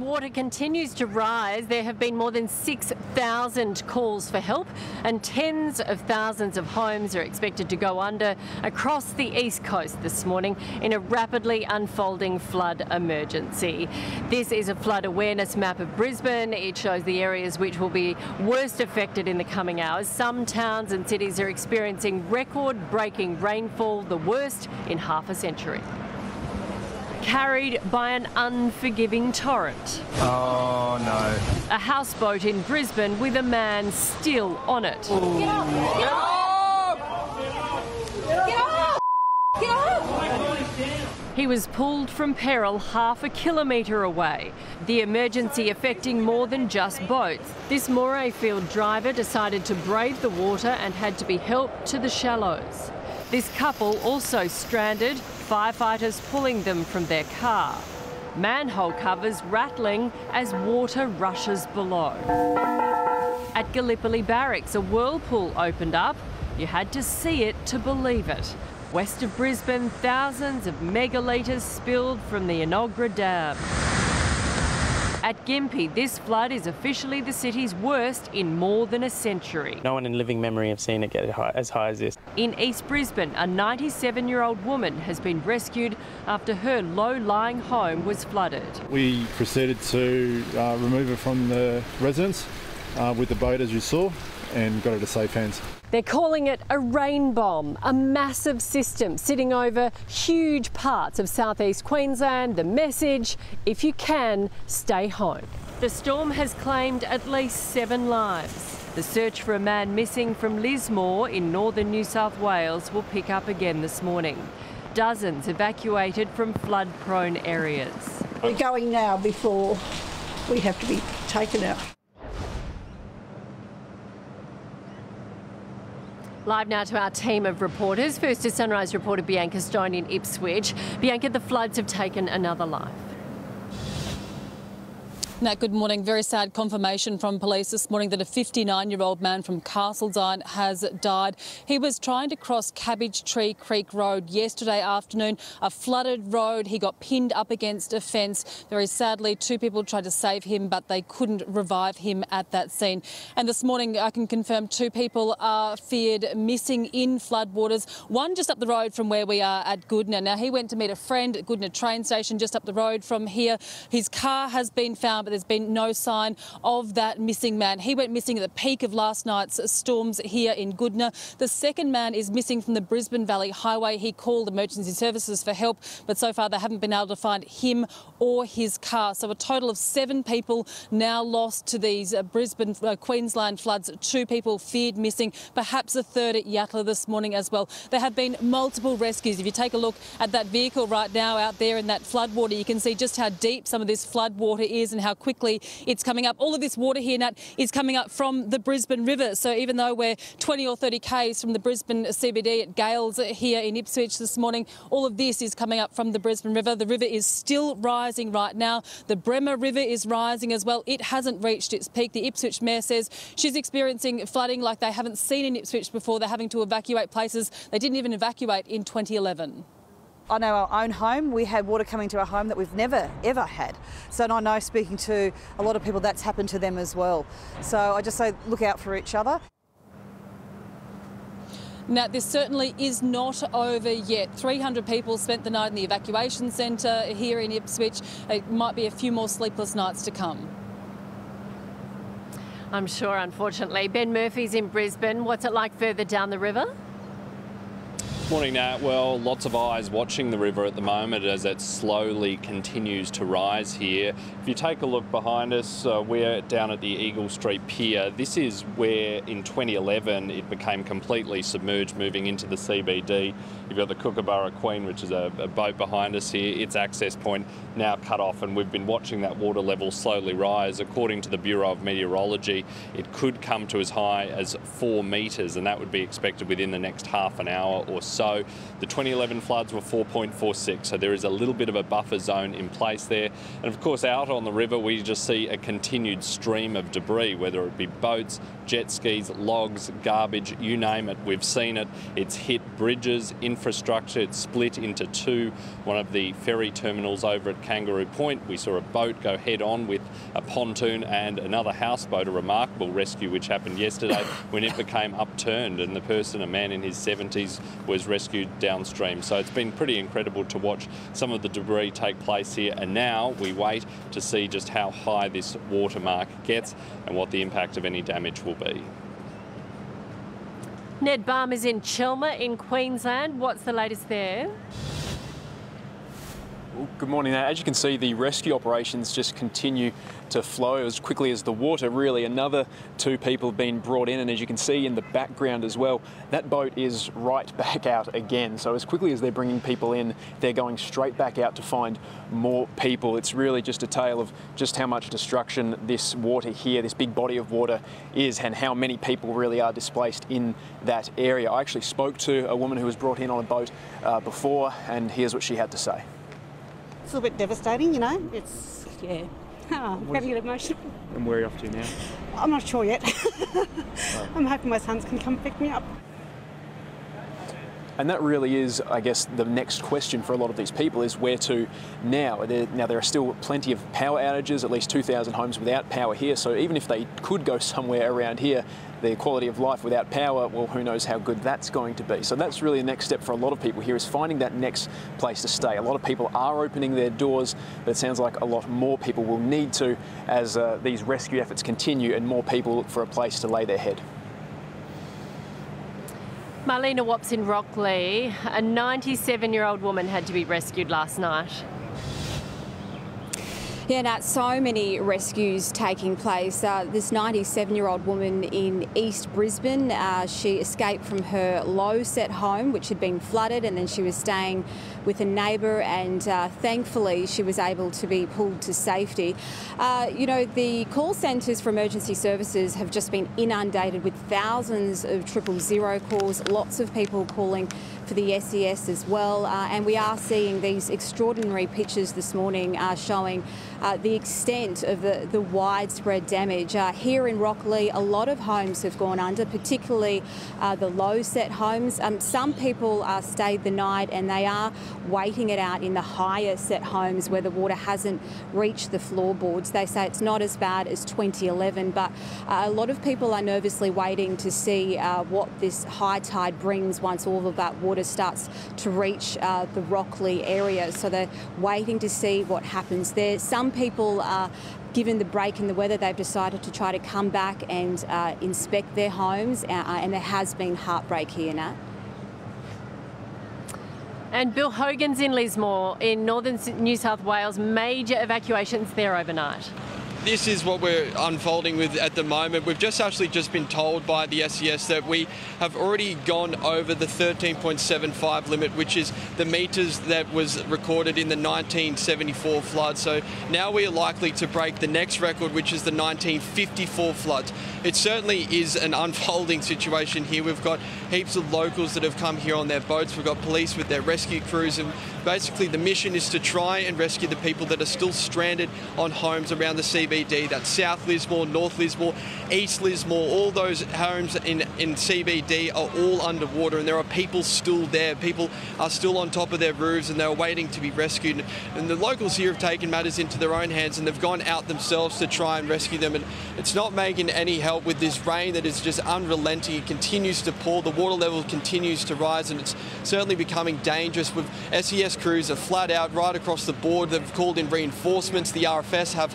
water continues to rise. There have been more than 6,000 calls for help, and tens of thousands of homes are expected to go under across the east coast this morning in a rapidly unfolding flood emergency. This is a flood awareness map of Brisbane. It shows the areas which will be worst affected in the coming hours. Some towns and cities are experiencing record-breaking rainfall, the worst in half a century. Carried by an unforgiving torrent. Oh no. A houseboat in Brisbane with a man still on it. Get off! Get off! Get off! Get off! He was pulled from peril half a kilometre away. The emergency affecting more than just boats. This Morayfield driver decided to brave the water and had to be helped to the shallows. This couple also stranded, firefighters pulling them from their car. Manhole covers rattling as water rushes below. At Gallipoli Barracks, a whirlpool opened up. You had to see it to believe it. West of Brisbane, thousands of megalitres spilled from the Enoggera Dam. At Gympie, this flood is officially the city's worst in more than a century. No one in living memory have seen it get as high as this. In East Brisbane, a 97-year-old woman has been rescued after her low-lying home was flooded. We proceeded to remove her from the residence with the boat, as you saw, and got her to safe hands. They're calling it a rain bomb, a massive system sitting over huge parts of southeast Queensland. The message, if you can, stay home. The storm has claimed at least 7 lives. The search for a man missing from Lismore in northern New South Wales will pick up again this morning. Dozens evacuated from flood-prone areas. We're going now before we have to be taken out. Live now to our team of reporters. First is Sunrise reporter Bianca Stone in Ipswich. Bianca, the floods have taken another life. Nat, good morning. Very sad confirmation from police this morning that a 59-year-old man from Castledine has died. He was trying to cross Cabbage Tree Creek Road yesterday afternoon, a flooded road. He got pinned up against a fence. Very sadly, 2 people tried to save him, but they couldn't revive him at that scene. And this morning, I can confirm 2 people are feared missing in floodwaters. One just up the road from where we are at Goodna. Now, he went to meet a friend at Goodna train station just up the road from here. His car has been found, but there's been no sign of that missing man. He went missing at the peak of last night's storms here in Goodna. The second man is missing from the Brisbane Valley Highway. He called emergency services for help, but so far they haven't been able to find him or his car. So a total of 7 people now lost to these Brisbane, Queensland floods. 2 people feared missing, perhaps a third at Yatala this morning as well. There have been multiple rescues. If you take a look at that vehicle right now out there in that floodwater, you can see just how deep some of this floodwater is and how quickly it's coming up. All of this water here, Nat, is coming up from the Brisbane River. So even though we're 20 or 30 k's from the Brisbane CBD at Gales here in Ipswich this morning, all of this is coming up from the Brisbane River. The river is still rising right now. The Bremer River is rising as well. It hasn't reached its peak. The Ipswich Mayor says she's experiencing flooding like they haven't seen in Ipswich before. They're having to evacuate places they didn't even evacuate in 2011. On our own home, we had water coming to our home that we've never, ever had. So I know, speaking to a lot of people, that's happened to them as well. So I just say look out for each other. Now, this certainly is not over yet. 300 people spent the night in the evacuation centre here in Ipswich. It might be a few more sleepless nights to come. I'm sure, unfortunately. Ben Murphy's in Brisbane. What's it like further down the river? Morning, Nat. Well, lots of eyes watching the river at the moment as it slowly continues to rise here. If you take a look behind us, we're down at the Eagle Street Pier. This is where in 2011 it became completely submerged moving into the CBD. You've got the Kookaburra Queen, which is a boat behind us here. Its access point now cut off, and we've been watching that water level slowly rise. According to the Bureau of Meteorology, it could come to as high as 4 metres, and that would be expected within the next half an hour or so. So the 2011 floods were 4.46, so there is a little bit of a buffer zone in place there. And of course, out on the river, we just see a continued stream of debris, whether it be boats, jet skis, logs, garbage, you name it, we've seen it. It's hit bridges, infrastructure, it's split into two. One of the ferry terminals over at Kangaroo Point, we saw a boat go head on with a pontoon and another houseboat, a remarkable rescue which happened yesterday when it became upturned and the person, a man in his 70s, was rescued downstream. So it's been pretty incredible to watch some of the debris take place here, and now we wait to see just how high this watermark gets and what the impact of any damage will be. Ned Balm is in Chelmer in Queensland. What's the latest there? Well, good morning. Now, as you can see, the rescue operations just continue to flow as quickly as the water. Really, another 2 people have been brought in, and as you can see in the background as well, that boat is right back out again. So as quickly as they're bringing people in, they're going straight back out to find more people. It's really just a tale of just how much destruction this water here, this big body of water is, and how many people really are displaced in that area. I actually spoke to a woman who was brought in on a boat before, and here's what she had to say. It's a little bit devastating, you know. It's, yeah, getting emotional. And where are you off to now? I'm not sure yet. I'm hoping my sons can come pick me up. And that really is, I guess, the next question for a lot of these people is where to now. Now, there are still plenty of power outages, at least 2,000 homes without power here. So even if they could go somewhere around here, the quality of life without power, well, who knows how good that's going to be. So that's really the next step for a lot of people here, is finding that next place to stay. A lot of people are opening their doors, but it sounds like a lot more people will need to as these rescue efforts continue and more people look for a place to lay their head. Marlena Wops in Rockley. A 97-year-old woman had to be rescued last night. Yeah, Nat, so many rescues taking place. This 97-year-old woman in East Brisbane, she escaped from her low-set home, which had been flooded, and then she was staying with a neighbour, and thankfully she was able to be pulled to safety. You know, the call centres for emergency services have just been inundated with thousands of 000 calls, lots of people calling for the SES as well, and we are seeing these extraordinary pictures this morning showing the extent of the widespread damage. Here in Rockley, a lot of homes have gone under, particularly the low-set homes. Some people stayed the night and they are waiting it out in the higher-set homes where the water hasn't reached the floorboards. They say it's not as bad as 2011, but a lot of people are nervously waiting to see what this high tide brings once all of that water starts to reach the Rockley area. So they're waiting to see what happens there. Some people are, given the break in the weather, they've decided to try to come back and inspect their homes, and there has been heartbreak here, Nat. And Bill Hogan's in Lismore in northern New South Wales. Major evacuations there overnight. This is what we're unfolding with at the moment. We've actually just been told by the SES that we have already gone over the 13.75 limit, which is the metres that was recorded in the 1974 flood. So now we are likely to break the next record, which is the 1954 floods. It certainly is an unfolding situation here. We've got heaps of locals that have come here on their boats. We've got police with their rescue crews, and basically the mission is to try and rescue the people that are still stranded on homes around the CBD. That's South Lismore, North Lismore, East Lismore. All those homes in CBD are all underwater, and there are people still there. People are still on top of their roofs and they're waiting to be rescued. And the locals here have taken matters into their own hands and they've gone out themselves to try and rescue them. And it's not making any help with this rain that is just unrelenting. It continues to pour. The water level continues to rise, and it's certainly becoming dangerous. With SES crews are flat out right across the board. They've called in reinforcements. The RFS have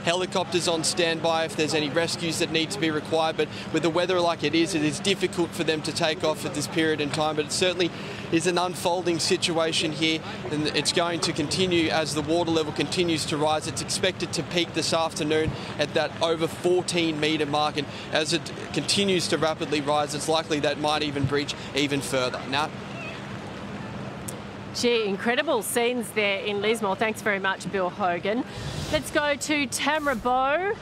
helicopters on standby if there's any rescues that need to be required. But with the weather like it is difficult for them to take off at this period in time. But it certainly is an unfolding situation here, and it's going to continue as the water level continues to rise. It's expected to peak this afternoon at that over 14-metre mark, and as it continues to rapidly rise, it's likely that might even breach even further. Nat? Gee, incredible scenes there in Lismore. Thanks very much, Bill Hogan. Let's go to Tamara Bow.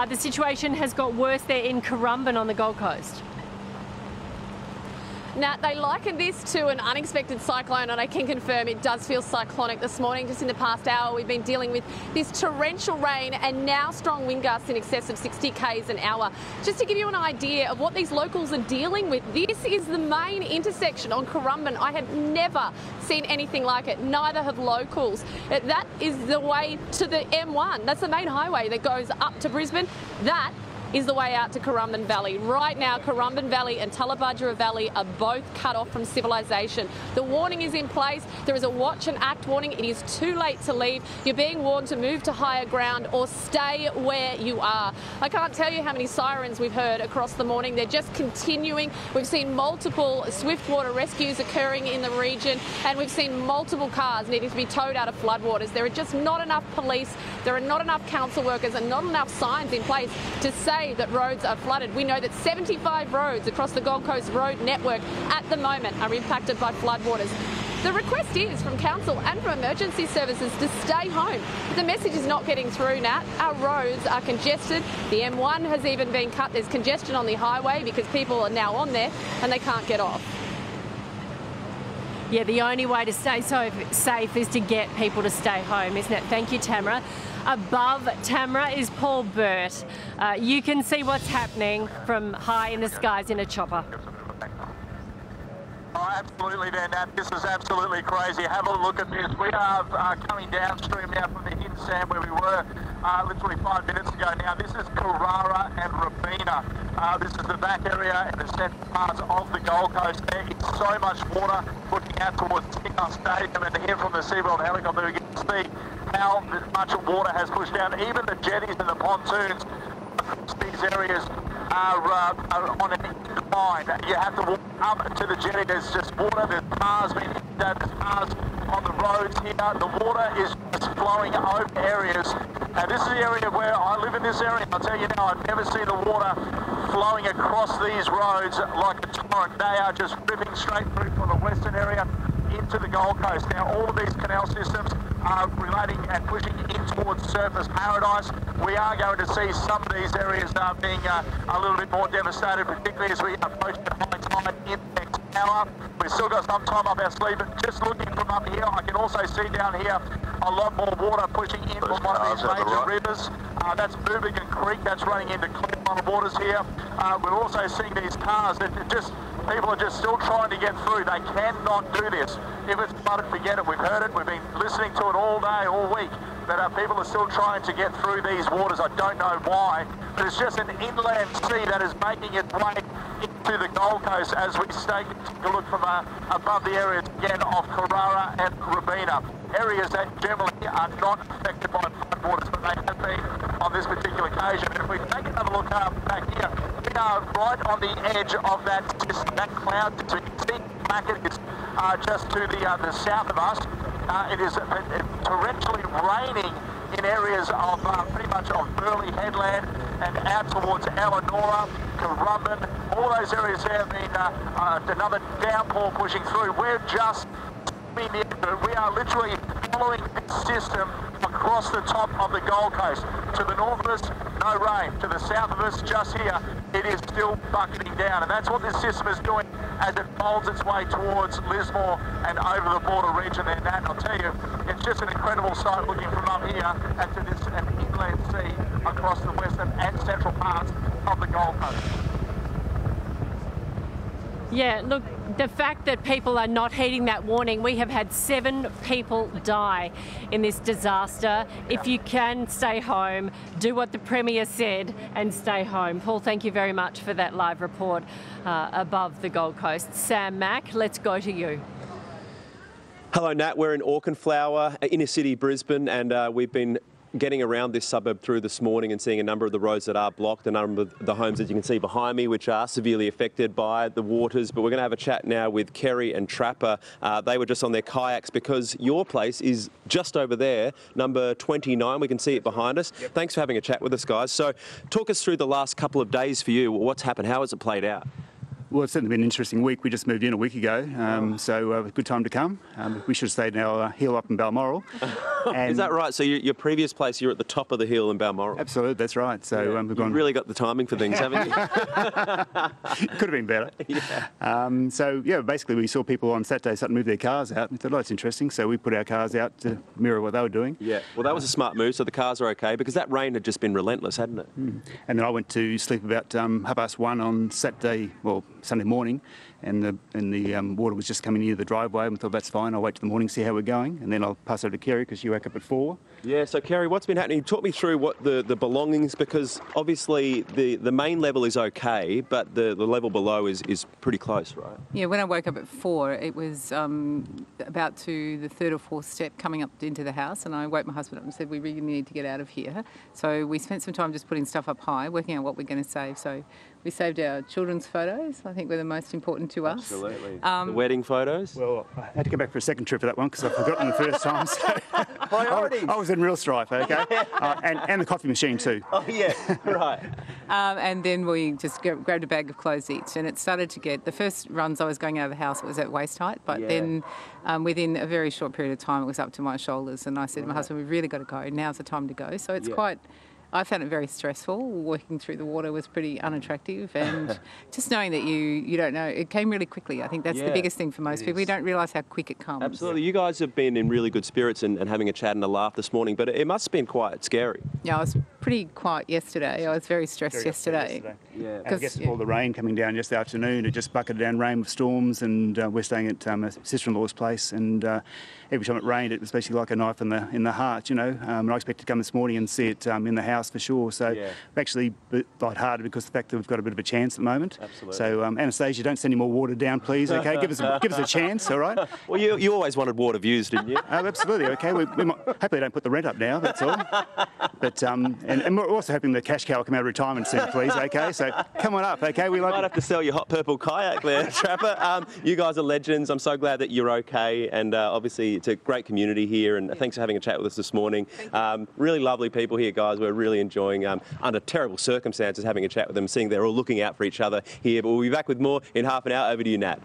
The situation has got worse there in Currumbin on the Gold Coast. Now, they liken this to an unexpected cyclone, and I can confirm it does feel cyclonic this morning. Just in the past hour, we've been dealing with this torrential rain and now strong wind gusts in excess of 60 k's an hour. Just to give you an idea of what these locals are dealing with, this is the main intersection on Currumbin. I have never seen anything like it. Neither have locals. That is the way to the M1. That's the main highway that goes up to Brisbane. That is the way out to Currumbin Valley. Right now, Currumbin Valley and Tullabudgera Valley are both cut off from civilisation. The warning is in place. There is a watch and act warning. It is too late to leave. You're being warned to move to higher ground or stay where you are. I can't tell you how many sirens we've heard across the morning. They're just continuing. We've seen multiple swiftwater rescues occurring in the region, and we've seen multiple cars needing to be towed out of floodwaters. There are just not enough police, there are not enough council workers and not enough signs in place to say that roads are flooded. We know that 75 roads across the Gold Coast road network at the moment are impacted by floodwaters. The request is from council and from emergency services to stay home. The message is not getting through, Nat. Our roads are congested. The M1 has even been cut. There's congestion on the highway because people are now on there and they can't get off. Yeah, the only way to stay safe is to get people to stay home, isn't it? Thank you, Tamara. Above Tamara is Paul Burt. You can see what's happening from high in the skies in a chopper. Oh, absolutely there, Nat. This is absolutely crazy. Have a look at this. We are coming downstream now from the hidden sand where we were literally 5 minutes ago now. This is Carrara and Robina. This is the back area and the central parts of the Gold Coast. There is so much water looking out towards Sydney Stadium, and here from the SeaWorld helicopter we can see how much water has pushed down. Even the jetties and the pontoons across these areas are on an incline. You have to walk up to the jetty. There's just water. There's cars being hit. There's cars on the roads here. The water is just flowing over areas. And this is the area where I live in this area. I'll tell you now, I've never seen the water flowing across these roads like a torrent. They are just ripping straight through from the western area into the Gold Coast. Now, all of these canal systems are relating and pushing in towards Surfers Paradise. We are going to see some of these areas being a little bit more devastated, particularly as we approach the high tide in the next hour. We've still got some time up our sleeve, but just looking from up here, I can also see down here a lot more water pushing in from one of these major rivers. That's Boobigan Creek, that's running into Clearwater waters here. We're also seeing these cars that people are just still trying to get through. They cannot do this. If it's flooded, forget it. We've heard it. We've been listening to it all day, all week. But people are still trying to get through these waters. I don't know why. But it's just an inland sea that is making its way into the Gold Coast as we take a look from above the areas again of Carrara and Robina. Areas that generally are not affected by floodwaters, but they have been on this particular occasion. And if we take another look back here, we are right on the edge of that system, that cloud system. You can see back it is just to the south of us. It is torrentially raining in areas of pretty much of Burleigh Headland and out towards Elanora, Currumbin. All those areas there have been another downpour pushing through. We're just we are literally following this system across the top of the Gold Coast. To the north of us, no rain. To the south of us, just here, it is still bucketing down. And that's what this system is doing as it folds its way towards Lismore and over the border region there, Nat. And I'll tell you, it's just an incredible sight looking from up here and to this an inland sea across the western and central parts of the Gold Coast. Yeah, look, the fact that people are not heeding that warning, we have had 7 people die in this disaster. If you can stay home, do what the Premier said and stay home. Paul, thank you very much for that live report above the Gold Coast. Sam Mack, let's go to you. Hello, Nat. We're in Auchenflower, inner city Brisbane, and we've been getting around this suburb through this morning and seeing a number of the roads that are blocked, a number of the homes, as you can see behind me, which are severely affected by the waters. But we're going to have a chat now with Kerry and Trapper. They were just on their kayaks because your place is just over there, number 29. We can see it behind us. Yep. Thanks for having a chat with us, guys. So talk us through the last couple of days for you. What's happened? How has it played out? Well, it's certainly been an interesting week. We just moved in a week ago, so a good time to come. We should have stayed in our hill up in Balmoral. Is that right? So your previous place, you're at the top of the hill in Balmoral? Absolutely, that's right. So we've gone. You've really got the timing for things, haven't you? Could have been better. Basically we saw people on Saturday starting to move their cars out. We thought, it's interesting. So we put our cars out to mirror what they were doing. Yeah, well, that was a smart move. So the cars are okay because that rain had just been relentless, hadn't it? And then I went to sleep about 1:30 on Sunday morning, and the water was just coming near the driveway, and we thought that's fine. I'll wait till the morning, see how we're going, and then I'll pass over to Kerry because you woke up at 4. Yeah, so Kerry, what's been happening? Talk me through what the belongings, because obviously the main level is okay, but the level below is pretty close, right? Yeah, when I woke up at 4, it was about to the 3rd or 4th step coming up into the house, and I woke my husband up and said, we really need to get out of here. So we spent some time just putting stuff up high, working out what we're going to save. So we saved our children's photos. I think were the most important to us. Absolutely. The wedding photos? Well, I had to go back for a second trip for that one because I've forgotten the first time. So Priorities. I was in real strife, okay? And the coffee machine too. Oh, yeah, right. And then we just grabbed a bag of clothes each, and it started to get, the first runs I was going out of the house, it was at waist height, but then within a very short period of time it was up to my shoulders, and I said to my husband, we've really got to go, now's the time to go. So it's I found it very stressful. Working through the water was pretty unattractive, and just knowing that you don't know, it came really quickly. I think that's the biggest thing for most people. You don't realise how quick it comes. Absolutely. You guys have been in really good spirits and having a chat and a laugh this morning, but it must have been quite scary. Yeah, I was pretty quiet yesterday. I was very stressed yesterday. Yeah. And I guess with all the rain coming down yesterday afternoon, it just bucketed down rain with storms, and we're staying at a sister-in-law's place, and every time it rained, it was basically like a knife in the heart, you know. And I expected to come this morning and see it in the house for sure. So I'm actually a bit lighthearted because of the fact that we've got a bit of a chance at the moment. Absolutely. So Anastasia, don't send any more water down, please. Okay, give us a chance. All right. Well, you always wanted water views, didn't you? Oh, absolutely. Okay. We might, hopefully don't put the rent up now. That's all. But and we're also hoping the cash cow will come out of retirement soon, please. Okay. So come on up. Okay. We might have to sell your hot purple kayak there, Trapper. You guys are legends. I'm so glad that you're okay, and obviously it's a great community here, and thanks for having a chat with us this morning. Really lovely people here, guys. We're really enjoying, under terrible circumstances, having a chat with them, seeing they're all looking out for each other here. But we'll be back with more in half an hour. Over to you, Nat.